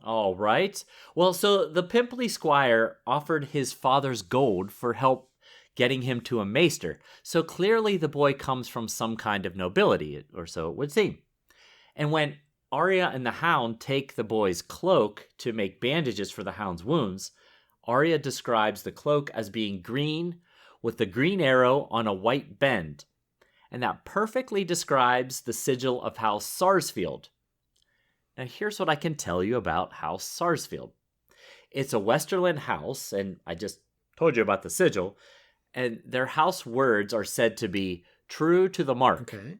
All right. Well, so the pimply squire offered his father's gold for help getting him to a maester. So clearly the boy comes from some kind of nobility, or so it would seem. And when Arya and the Hound take the boy's cloak to make bandages for the Hound's wounds, Arya describes the cloak as being green with the green arrow on a white bend. And that perfectly describes the sigil of House Sarsfield. Now here's what I can tell you about House Sarsfield. It's a Westerland house, and I just told you about the sigil, and their house words are said to be true to the mark. Okay.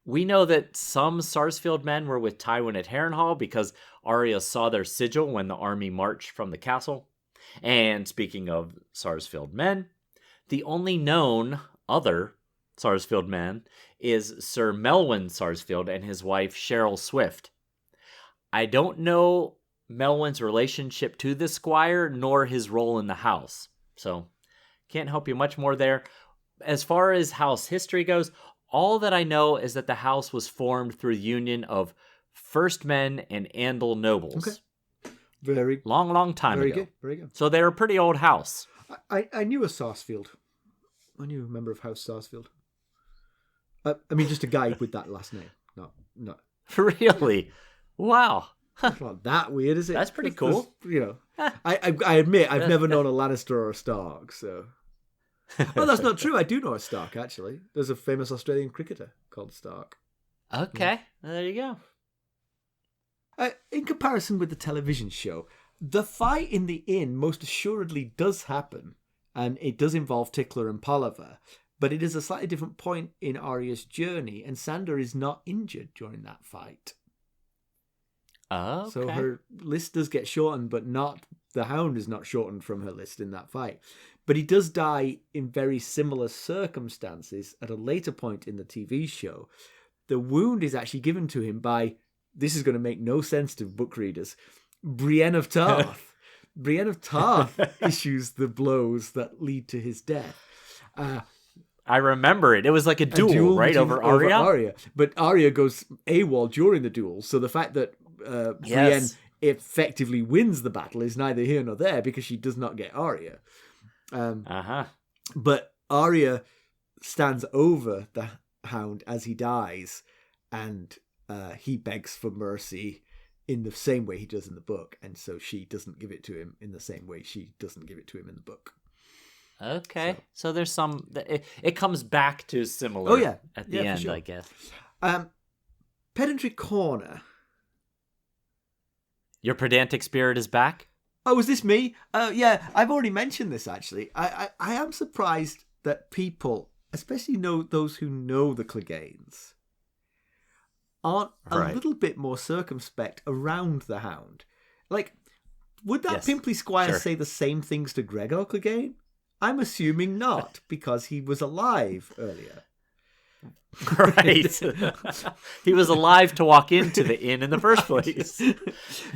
We know that some Sarsfield men were with Tywin at Harrenhal because Arya saw their sigil when the army marched from the castle. And speaking of Sarsfield men, the only known other Sarsfield man is Sir Melwyn Sarsfield and his wife Cheryl Swift. I don't know Melwyn's relationship to the squire nor his role in the house, so can't help you much more there. As far as house history goes, all that I know is that the house was formed through the union of first men and Andal nobles. Okay. Very long time ago. Very good. So they're a pretty old house. I knew a Sarsfield. I knew a member of House Sarsfield. I mean, just a guy with that last name. No. Really? Wow. It's not that weird, is it? That's pretty cool. I admit I've never known a Lannister or a Stark, so... Well, that's not true. I do know a Stark, actually. There's a famous Australian cricketer called Stark. Okay, there you go. In comparison with the television show, the fight in the inn most assuredly does happen, and it does involve Tickler and Polliver, but it is a slightly different point in Arya's journey, and Sandor is not injured during that fight. Oh, okay. So her list does get shortened, but not the Hound is not shortened from her list in that fight. But he does die in very similar circumstances at a later point in the TV show. The wound is actually given to him by, this is going to make no sense to book readers, Brienne of Tarth. Brienne of Tarth issues the blows that lead to his death. I remember it. It was like a duel right? Over Arya? But Arya goes AWOL during the duel. So the fact that Brienne effectively wins the battle is neither here nor there because she does not get Arya. But Arya stands over the Hound as he dies, and he begs for mercy in the same way he does in the book, and so she doesn't give it to him in the same way she doesn't give it to him in the book. Okay, so there's some. It comes back to similar. At the end, sure. I guess. Pedantry Corner. Your pedantic spirit is back. Oh, is this me? Yeah, I've already mentioned this actually. I am surprised that people, especially those who know the Cleganes, aren't a little bit more circumspect around the Hound. Like, would that pimply squire say the same things to Gregor Clegane? I'm assuming not, because he was alive earlier. Right. He was alive to walk into the inn in the first place.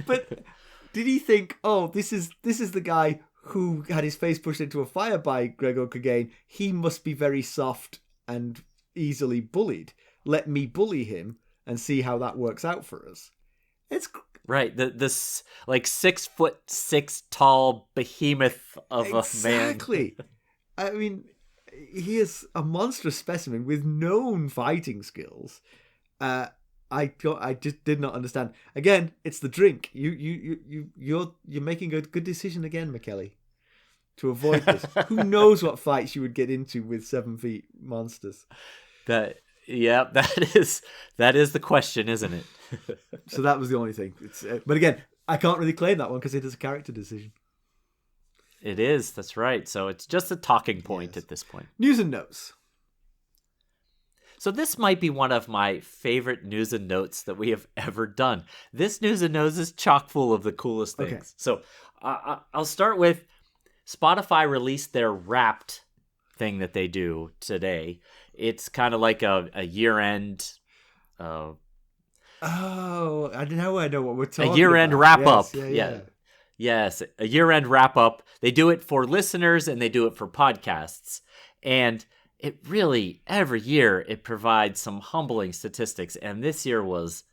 But did he think, oh, this is the guy who had his face pushed into a fire by Gregor Clegane? He must be very soft and easily bullied. Let me bully him and see how that works out for us. It's right. This like 6'6" tall behemoth of a man. Exactly. I mean, he is a monstrous specimen with known fighting skills. I just did not understand. Again, it's the drink. You're making a good decision again, Mackelly, to avoid this. Who knows what fights you would get into with 7 feet monsters? That is the question, isn't it? So that was the only thing. But again, I can't really claim that one because it is a character decision. It is. That's right. So it's just a talking point at this point. News and notes. So this might be one of my favorite news and notes that we have ever done. This news and notes is chock full of the coolest things. Okay. So I'll start with Spotify released their Wrapped thing that they do today. It's kind of like a year-end... I know what we're talking about. A year-end wrap-up. Yeah. Yes, a year-end wrap-up. They do it for listeners and they do it for podcasts. And it really, every year, it provides some humbling statistics. And this year was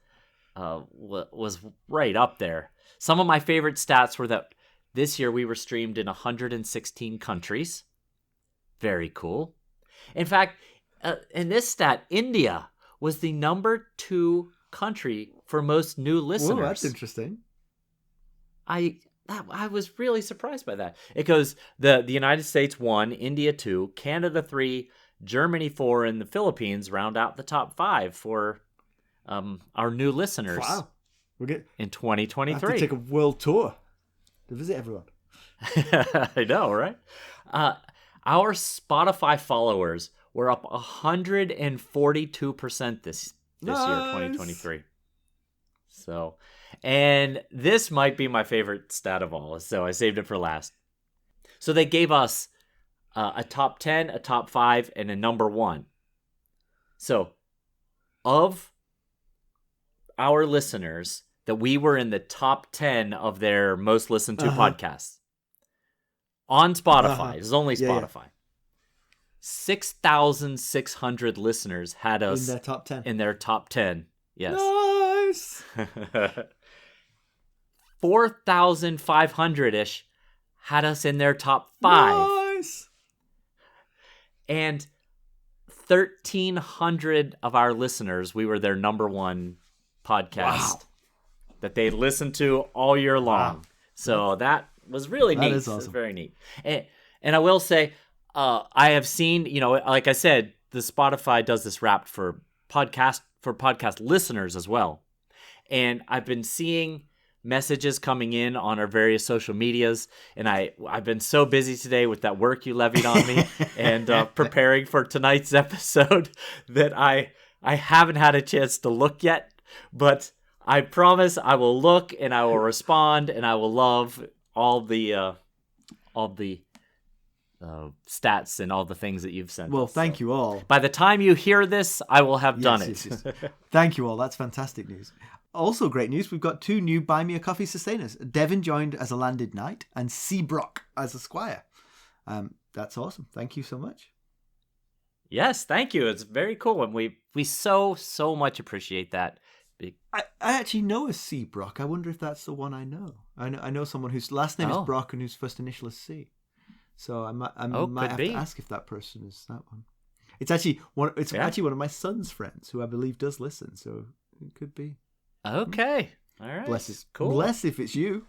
right up there. Some of my favorite stats were that this year we were streamed in 116 countries. Very cool. In fact, in this stat, India was the number 2 country for most new listeners. Whoa, that's interesting. I was really surprised by that. It goes the United States 1, India 2, Canada 3, Germany 4, and the Philippines round out the top 5 for our new listeners. Wow, in 2023. I have to take a world tour to visit everyone. I know, right? Our Spotify followers were up 142% this year, 2023. So, and this might be my favorite stat of all, so I saved it for last. So they gave us a top 10, a top 5, and a number 1. So, of our listeners, that we were in the top 10 of their most listened to podcasts. On Spotify. This is only Spotify. Yeah. 6,600 listeners had us in their top 10. Yes. Nice. 4,500-ish had us in their top 5. Nice. And 1,300 of our listeners, we were their number 1 podcast that they listened to all year long. Wow. So that was really neat. That is awesome. It was very neat. And I will say, I have seen, like I said, the Spotify does this Wrapped for podcast listeners as well. And I've been seeing messages coming in on our various social medias, and I've been so busy today with that work you levied on me and preparing for tonight's episode that I haven't had a chance to look yet, but I promise I will look and I will respond and I will love all the stats and all the things that you've sent. Well, us. thank you all. By the time you hear this, I will have done it. Yes. Thank you all. That's fantastic news. Also great news, we've got 2 new Buy Me a Coffee sustainers. Devin joined as a landed knight and Seabrock as a squire. That's awesome. Thank you so much. Yes, thank you. It's very cool, and we so much appreciate that. I actually know a Seabrock. I wonder if that's the one I know. I know someone whose last name is Brock and whose first initial is C. So I might have to ask if that person is that one. It's actually actually one of my son's friends who I believe does listen. So it could be. Okay. All right. Cool. Bless if it's you.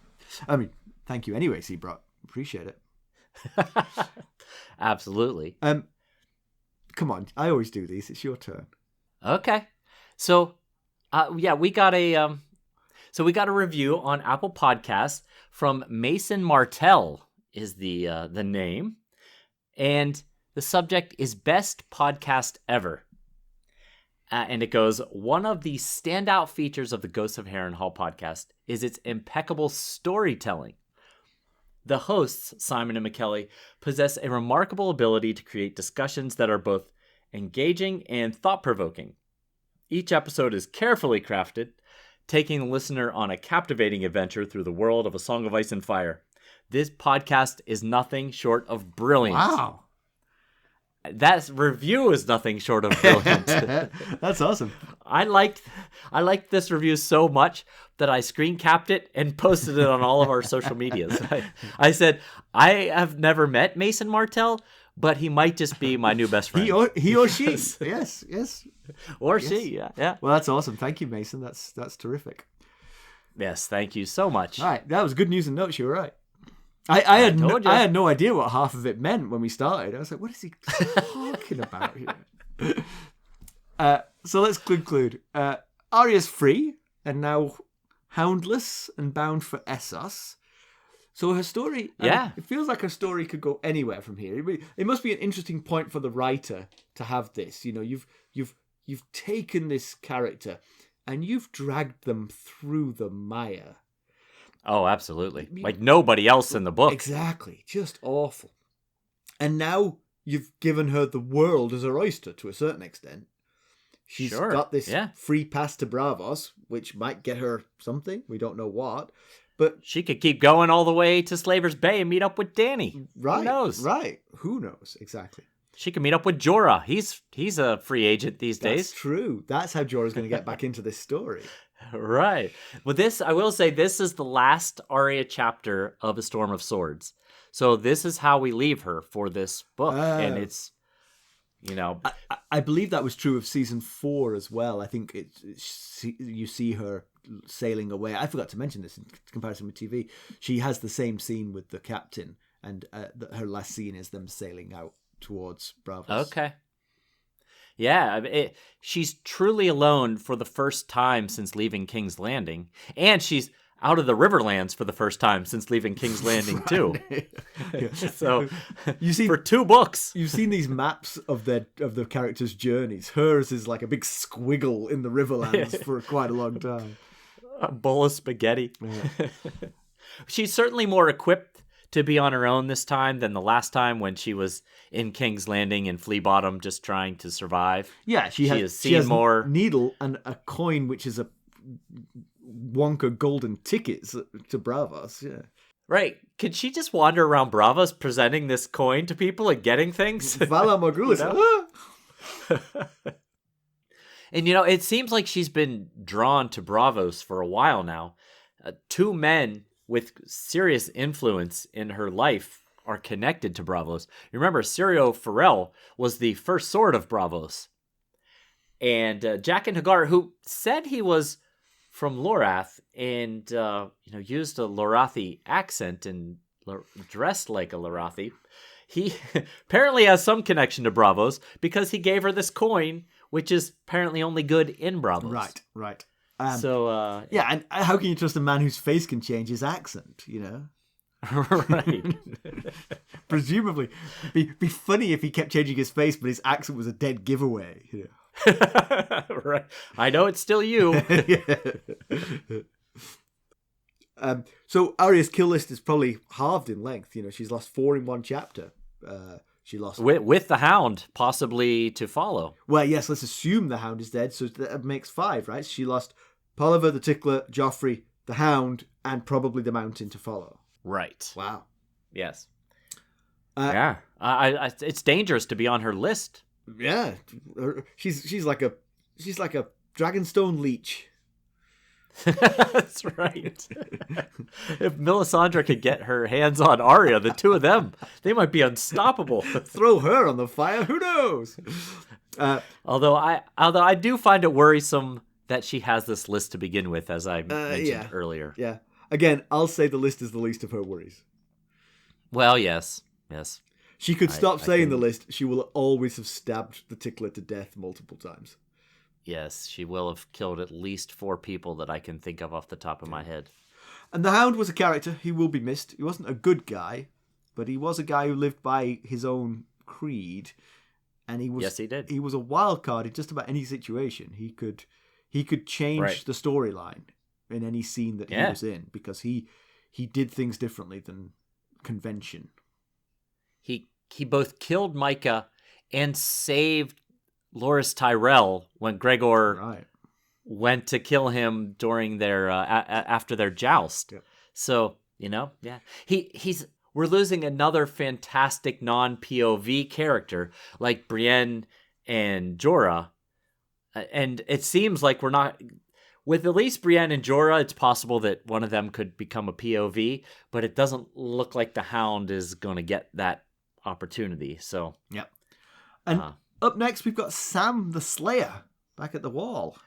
I mean, thank you anyway, Seabrock. Appreciate it. Absolutely. Come on, I always do these. It's your turn. Okay. So, we got a review on Apple Podcasts from Mason Martell is the name, and the subject is best podcast ever. And it goes, one of the standout features of the Ghosts of Harrenhal podcast is its impeccable storytelling. The hosts, Simon and Mackelly, possess a remarkable ability to create discussions that are both engaging and thought-provoking. Each episode is carefully crafted, taking the listener on a captivating adventure through the world of A Song of Ice and Fire. This podcast is nothing short of brilliant. Wow. That review is nothing short of brilliant. That's awesome. I liked this review so much that I screen capped it and posted it on all of our social medias. I said, I have never met Mason Martell, but he might just be my new best friend. He or she. Yes. Or yes. She, yeah. Well, that's awesome. Thank you, Mason. That's terrific. Yes, thank you so much. All right, that was good news and notes. You were right. I had no idea what half of it meant when we started. I was like, what is he talking about here? So let's conclude. Arya's free and now houndless and bound for Essos. So her story, it feels like her story could go anywhere from here. It must be an interesting point for the writer to have this. You know, you've taken this character and you've dragged them through the mire. Oh, absolutely. Like nobody else in the book. Exactly. Just awful. And now you've given her the world as her oyster to a certain extent. She's got this free pass to Braavos, which might get her something. We don't know what. But she could keep going all the way to Slaver's Bay and meet up with Dany. Right. Who knows? Right. Who knows? Exactly. She could meet up with Jorah. He's a free agent these days. That's true. That's how Jorah's going to get back into this story. Right. Well, I will say this is the last Arya chapter of A Storm of Swords. So this is how we leave her for this book. And it's, I believe that was true of season 4 as well. I think you see her sailing away. I forgot to mention this in comparison with TV. She has the same scene with the captain, and her last scene is them sailing out towards Braavos. Okay. Yeah, she's truly alone for the first time since leaving King's Landing. And she's out of the Riverlands for the first time since leaving King's Landing, too. So, for 2 books. You've seen these maps of the characters' journeys. Hers is like a big squiggle in the Riverlands for quite a long time. A bowl of spaghetti. Yeah. She's certainly more equipped to be on her own this time than the last time when she was in King's Landing in Flea Bottom just trying to survive. Yeah, she has more needle and a coin which is a Wonka golden ticket to Braavos. Yeah, right. Could she just wander around Braavos presenting this coin to people and getting things? Vala Morghulis. And it seems like she's been drawn to Braavos for a while now. 2 men with serious influence in her life are connected to Braavos. You remember, Syrio Forel was the first sword of Braavos. And Jaqen H'ghar, who said he was from Lorath and used a Lorathi accent and dressed like a Lorathi, he apparently has some connection to Braavos because he gave her this coin, which is apparently only good in Braavos. Right. And how can you trust a man whose face can change his accent, Right. Presumably. Be funny if he kept changing his face, but his accent was a dead giveaway, Right. I know it's still you. So Arya's kill list is probably halved in length. She's lost 4 in one chapter. She lost with the Hound possibly to follow. Well, yes, let's assume the Hound is dead, so that makes 5, right? She lost Polliver, the Tickler, Joffrey, the Hound, and probably the Mountain to follow. Right. Wow. Yes. Yeah. It's dangerous to be on her list. Yeah. She's like a Dragonstone leech. That's right. If Melisandre could get her hands on Arya, the two of them, they might be unstoppable. Throw her on the fire, who knows? Although I do find it worrisome that she has this list to begin with, as I mentioned earlier. Yeah. Again, I'll say the list is the least of her worries. Well, yes. She could stop saying the list. She will always have stabbed the Tickler to death multiple times. Yes, she will have killed at least 4 people that I can think of off the top of my head. And the Hound was a character. He will be missed. He wasn't a good guy, but he was a guy who lived by his own creed. And he was, yes, he did. He was a wild card in just about any situation. He could change the storyline in any scene that he was in, because he did things differently than convention. He both killed Micah and saved Loras Tyrell when Gregor went to kill him during their after their joust. Yep. So, we're losing another fantastic non-POV character like Brienne and Jorah. And it seems like we're not with at least Brienne and Jorah, it's possible that one of them could become a POV, but it doesn't look like the Hound is going to get that opportunity. So, yep. And up next, we've got Sam the Slayer back at the wall.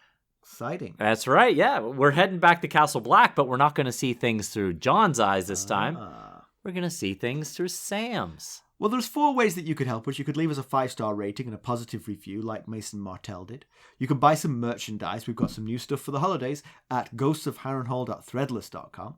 Exciting. That's right, yeah. We're heading back to Castle Black, but we're not going to see things through Jon's eyes this time. We're going to see things through Sam's. Well, there's 4 ways that you could help us. You could leave us a 5-star rating and a positive review like Mason Martell did. You can buy some merchandise. We've got some new stuff for the holidays at ghostsofharrenhal.threadless.com.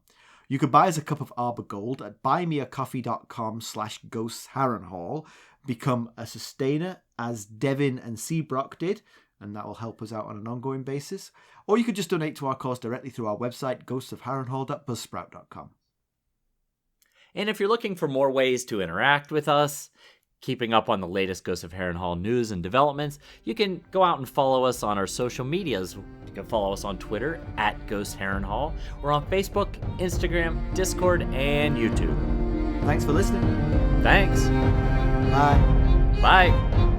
You could buy us a cup of Arbor Gold at buymeacoffee.com/ghostsharrenhal. Become a sustainer as Devin and Seabrock did, and that will help us out on an ongoing basis. Or you could just donate to our cause directly through our website, ghostsofharrenhal.buzzsprout.com. And if you're looking for more ways to interact with us, keeping up on the latest Ghosts of Harrenhal news and developments, you can go out and follow us on our social medias. You can follow us on Twitter at Ghost Harrenhal. We're on Facebook, Instagram, Discord, and YouTube. Thanks for listening. Thanks. Bye. Bye.